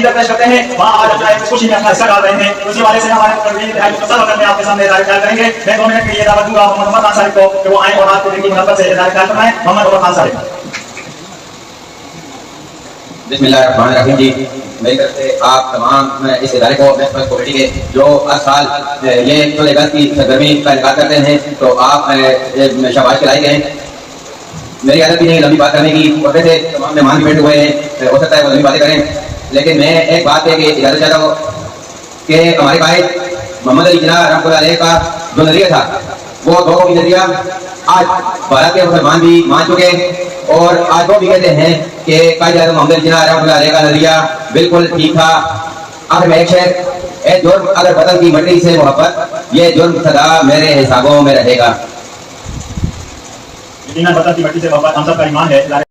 عقیدت پیش کرتے ہیں وہاں آج اپنا اس خوشی میں اپنا حصہ ڈال رہے ہیں. اسی والے سے ہمارے مختصر وقت میں آپ کے سامنے اظہار خیال کریں گے. میں 2 منٹ کے لیے دعوت دوں گا محمد خان صاحب کو کہ وہ آئیں اور آپ کے دل کی محبت سے اظہار خیال فرمائیں. محمد خان صاحب. بسم اللہ الرحمن الرحیم. جی میری طرف سے آپ تمام اس ادارے کو کمیٹی کے جو ہر سال یہ 14 اگست کی سرگرمی کا انعقاد کرتے ہیں تو آپ شاباش کے لائق ہیں. میری عادت بھی نہیں لمبی بات کرنے کی اور ویسے تمام مہمان بھی بیٹھے ہوئے ہیں, ہو سکتا ہے وہ لمبی باتیں کریں, لیکن میں ایک بات ہے کہ اجازت چاہتا ہوں کہ ہمارے قائد محمد علی جناح رحمۃ اللہ علیہ کا جو نظریہ تھا وہ 2 قومی نظریہ آج بھارت کے مسلمان بھی مان چکے اور آج وہ بھی کہتے ہیں کہ قائد اعظم محمد علی جناح رحمۃ اللہ علیہ کا نظریہ بالکل ٹھیک تھا. آخر میں ایک شعر, اے جرم اگر وطن کی مٹی سے محبت, یہ جرم سدا میرے حسابوں میں رہے گا. وطن کی مٹی سے محبت ہم سب کا ایمان ہے.